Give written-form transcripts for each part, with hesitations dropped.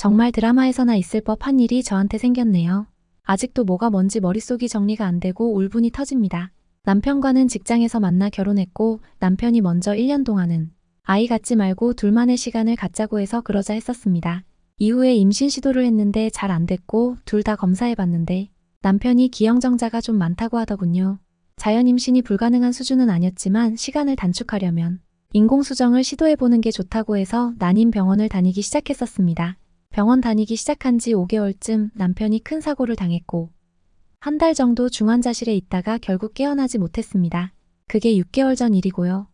정말 드라마에서나 있을 법한 일이 저한테 생겼네요. 아직도 뭐가 뭔지 머릿속이 정리가 안 되고 울분이 터집니다. 남편과는 직장에서 만나 결혼했고 남편이 먼저 1년 동안은 아이 갖지 말고 둘만의 시간을 갖자고 해서 그러자 했었습니다. 이후에 임신 시도를 했는데 잘 안 됐고 둘 다 검사해봤는데 남편이 기형정자가 좀 많다고 하더군요. 자연 임신이 불가능한 수준은 아니었지만 시간을 단축하려면 인공수정을 시도해보는 게 좋다고 해서 난임 병원을 다니기 시작했었습니다. 병원 다니기 시작한 지 5개월쯤 남편이 큰 사고를 당했고 한 달 정도 중환자실에 있다가 결국 깨어나지 못했습니다. 그게 6개월 전 일이고요.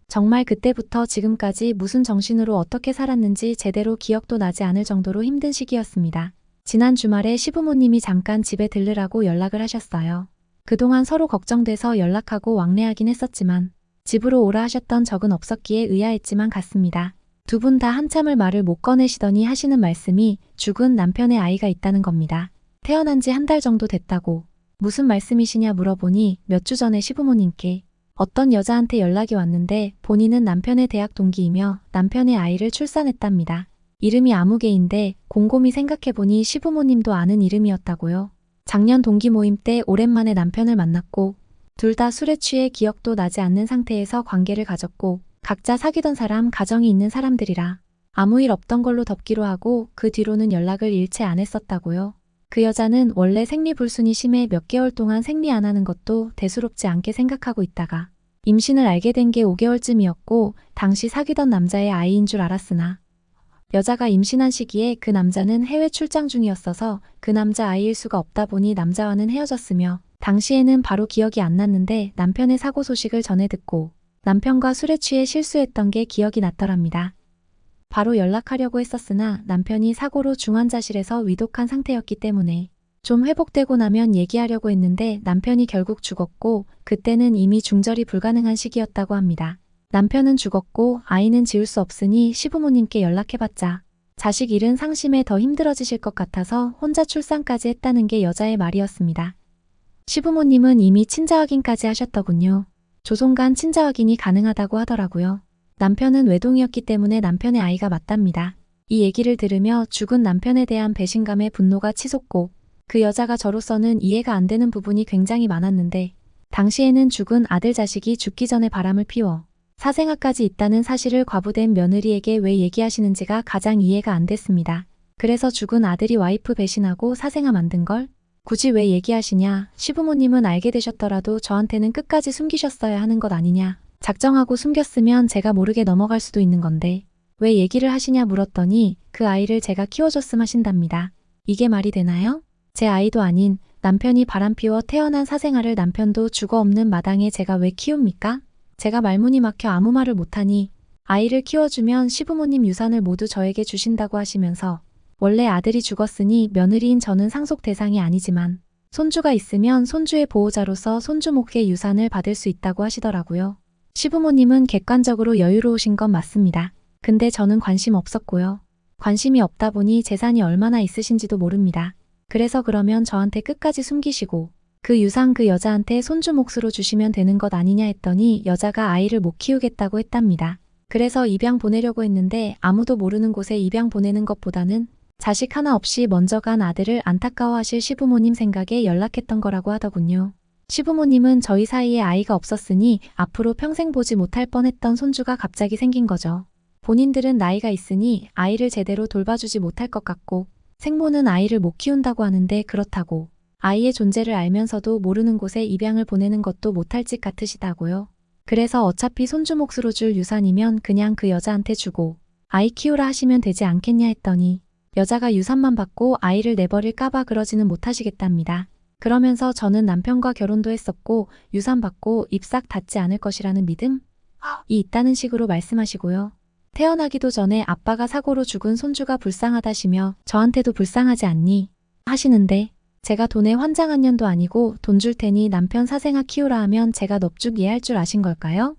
정말 그때부터 지금까지 무슨 정신으로 어떻게 살았는지 제대로 기억도 나지 않을 정도로 힘든 시기였습니다. 지난 주말에 시부모님이 잠깐 집에 들르라고 연락을 하셨어요. 그동안 서로 걱정돼서 연락하고 왕래하긴 했었지만 집으로 오라 하셨던 적은 없었기에 의아했지만 갔습니다. 두 분 다 한참을 말을 못 꺼내시더니 하시는 말씀이 죽은 남편의 아이가 있다는 겁니다. 태어난 지 한 달 정도 됐다고. 무슨 말씀이시냐 물어보니 몇 주 전에 시부모님께 어떤 여자한테 연락이 왔는데 본인은 남편의 대학 동기이며 남편의 아이를 출산했답니다. 이름이 아무개인데 곰곰이 생각해보니 시부모님도 아는 이름이었다고요. 작년 동기 모임 때 오랜만에 남편을 만났고 둘 다 술에 취해 기억도 나지 않는 상태에서 관계를 가졌고 각자 사귀던 사람, 가정이 있는 사람들이라 아무 일 없던 걸로 덮기로 하고 그 뒤로는 연락을 일체 안 했었다고요. 그 여자는 원래 생리불순이 심해 몇 개월 동안 생리 안 하는 것도 대수롭지 않게 생각하고 있다가 임신을 알게 된 게 5개월쯤이었고 당시 사귀던 남자의 아이인 줄 알았으나 여자가 임신한 시기에 그 남자는 해외 출장 중이었어서 그 남자 아이일 수가 없다 보니 남자와는 헤어졌으며 당시에는 바로 기억이 안 났는데 남편의 사고 소식을 전해 듣고 남편과 술에 취해 실수했던 게 기억이 났더랍니다. 바로 연락하려고 했었으나 남편이 사고로 중환자실에서 위독한 상태였기 때문에 좀 회복되고 나면 얘기하려고 했는데 남편이 결국 죽었고 그때는 이미 중절이 불가능한 시기였다고 합니다. 남편은 죽었고 아이는 지울 수 없으니 시부모님께 연락해봤자 자식 잃은 상심에 더 힘들어지실 것 같아서 혼자 출산까지 했다는 게 여자의 말이었습니다. 시부모님은 이미 친자 확인까지 하셨더군요. 조종간 친자 확인이 가능하다고 하더라고요. 남편은 외동이었기 때문에 남편의 아이가 맞답니다. 이 얘기를 들으며 죽은 남편에 대한 배신감에 분노가 치솟고 그 여자가 저로서는 이해가 안 되는 부분이 굉장히 많았는데 당시에는 죽은 아들 자식이 죽기 전에 바람을 피워 사생아까지 있다는 사실을 과부된 며느리에게 왜 얘기하시는지가 가장 이해가 안 됐습니다. 그래서 죽은 아들이 와이프 배신하고 사생아 만든 걸 굳이 왜 얘기하시냐, 시부모님은 알게 되셨더라도 저한테는 끝까지 숨기셨어야 하는 것 아니냐, 작정하고 숨겼으면 제가 모르게 넘어갈 수도 있는 건데 왜 얘기를 하시냐 물었더니 그 아이를 제가 키워줬음 하신답니다. 이게 말이 되나요? 제 아이도 아닌 남편이 바람피워 태어난 사생아를 남편도 주거 없는 마당에 제가 왜 키웁니까? 제가 말문이 막혀 아무 말을 못하니 아이를 키워주면 시부모님 유산을 모두 저에게 주신다고 하시면서 원래 아들이 죽었으니 며느리인 저는 상속 대상이 아니지만 손주가 있으면 손주의 보호자로서 손주 목의 유산을 받을 수 있다고 하시더라고요. 시부모님은 객관적으로 여유로우신 건 맞습니다. 근데 저는 관심 없었고요. 관심이 없다 보니 재산이 얼마나 있으신지도 모릅니다. 그래서 그러면 저한테 끝까지 숨기시고 그 유산 그 여자한테 손주 몫으로 주시면 되는 것 아니냐 했더니 여자가 아이를 못 키우겠다고 했답니다. 그래서 입양 보내려고 했는데 아무도 모르는 곳에 입양 보내는 것보다는 자식 하나 없이 먼저 간 아들을 안타까워하실 시부모님 생각에 연락했던 거라고 하더군요. 시부모님은 저희 사이에 아이가 없었으니 앞으로 평생 보지 못할 뻔했던 손주가 갑자기 생긴 거죠. 본인들은 나이가 있으니 아이를 제대로 돌봐주지 못할 것 같고 생모는 아이를 못 키운다고 하는데 그렇다고 아이의 존재를 알면서도 모르는 곳에 입양을 보내는 것도 못할 짓 같으시다고요. 그래서 어차피 손주 몫으로 줄 유산이면 그냥 그 여자한테 주고 아이 키우라 하시면 되지 않겠냐 했더니 여자가 유산만 받고 아이를 내버릴까봐 그러지는 못하시겠답니다. 그러면서 저는 남편과 결혼도 했었고 유산 받고 입 싹 닫지 않을 것이라는 믿음이 있다는 식으로 말씀하시고요. 태어나기도 전에 아빠가 사고로 죽은 손주가 불쌍하다시며 저한테도 불쌍하지 않니? 하시는데 제가 돈에 환장한 년도 아니고 돈 줄 테니 남편 사생아 키우라 하면 제가 넙죽 이해할 줄 아신 걸까요?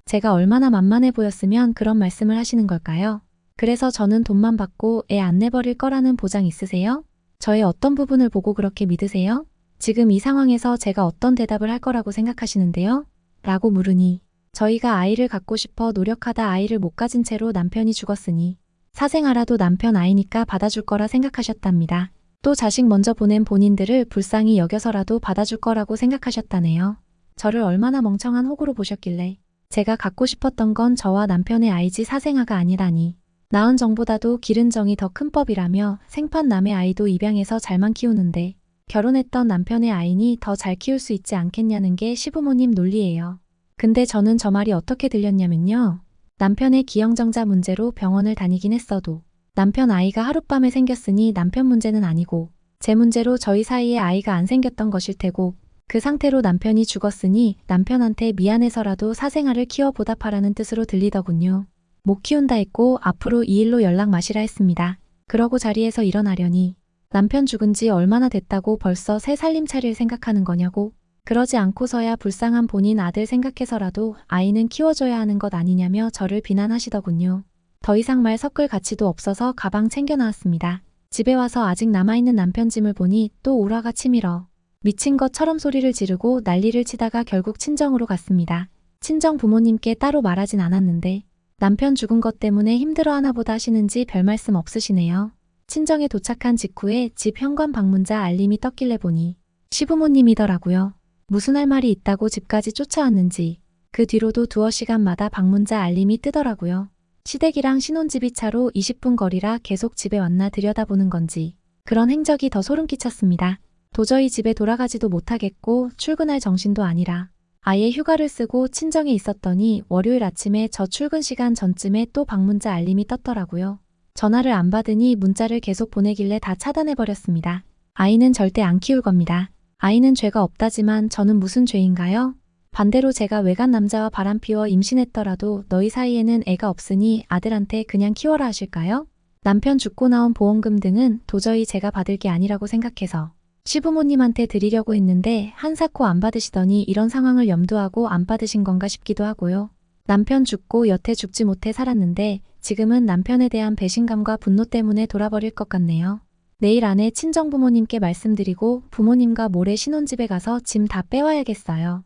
제가 얼마나 만만해 보였으면 그런 말씀을 하시는 걸까요? 그래서 저는 돈만 받고 애 안 내버릴 거라는 보장 있으세요? 저의 어떤 부분을 보고 그렇게 믿으세요? 지금 이 상황에서 제가 어떤 대답을 할 거라고 생각하시는데요? 라고 물으니 저희가 아이를 갖고 싶어 노력하다 아이를 못 가진 채로 남편이 죽었으니 사생아라도 남편 아이니까 받아줄 거라 생각하셨답니다. 또 자식 먼저 보낸 본인들을 불쌍히 여겨서라도 받아줄 거라고 생각하셨다네요. 저를 얼마나 멍청한 호구로 보셨길래. 제가 갖고 싶었던 건 저와 남편의 아이지 사생아가 아니라니. 낳은 정보다도 기른 정이 더 큰 법이라며 생판 남의 아이도 입양해서 잘만 키우는데 결혼했던 남편의 아이니 더 잘 키울 수 있지 않겠냐는 게 시부모님 논리예요. 근데 저는 저 말이 어떻게 들렸냐면요. 남편의 기형정자 문제로 병원을 다니긴 했어도 남편 아이가 하룻밤에 생겼으니 남편 문제는 아니고 제 문제로 저희 사이에 아이가 안 생겼던 것일 테고 그 상태로 남편이 죽었으니 남편한테 미안해서라도 사생아를 키워 보답하라는 뜻으로 들리더군요. 못 키운다 했고 앞으로 이 일로 연락 마시라 했습니다. 그러고 자리에서 일어나려니 남편 죽은 지 얼마나 됐다고 벌써 새 살림 차릴 생각하는 거냐고. 그러지 않고서야 불쌍한 본인 아들 생각해서라도 아이는 키워줘야 하는 것 아니냐며 저를 비난하시더군요. 더 이상 말 섞을 가치도 없어서 가방 챙겨 나왔습니다. 집에 와서 아직 남아있는 남편 짐을 보니 또 울화가 치밀어 미친 것처럼 소리를 지르고 난리를 치다가 결국 친정으로 갔습니다. 친정 부모님께 따로 말하진 않았는데 남편 죽은 것 때문에 힘들어하나 보다 하시는지 별 말씀 없으시네요. 친정에 도착한 직후에 집 현관 방문자 알림이 떴길래 보니 시부모님이더라고요. 무슨 할 말이 있다고 집까지 쫓아왔는지 그 뒤로도 두어 시간마다 방문자 알림이 뜨더라고요. 시댁이랑 신혼집이 차로 20분 거리라 계속 집에 왔나 들여다보는 건지 그런 행적이 더 소름 끼쳤습니다. 도저히 집에 돌아가지도 못하겠고 출근할 정신도 아니라 아예 휴가를 쓰고 친정에 있었더니 월요일 아침에 저 출근 시간 전쯤에 또 방문자 알림이 떴더라고요. 전화를 안 받으니 문자를 계속 보내길래 다 차단해버렸습니다. 아이는 절대 안 키울 겁니다. 아이는 죄가 없다지만 저는 무슨 죄인가요? 반대로 제가 외간 남자와 바람피워 임신했더라도 너희 사이에는 애가 없으니 아들한테 그냥 키워라 하실까요? 남편 죽고 나온 보험금 등은 도저히 제가 받을 게 아니라고 생각해서 시부모님한테 드리려고 했는데 한사코 안 받으시더니 이런 상황을 염두하고 안 받으신 건가 싶기도 하고요. 남편 죽고 여태 죽지 못해 살았는데 지금은 남편에 대한 배신감과 분노 때문에 돌아버릴 것 같네요. 내일 안에 친정부모님께 말씀드리고 부모님과 모레 신혼집에 가서 짐 다 빼와야겠어요.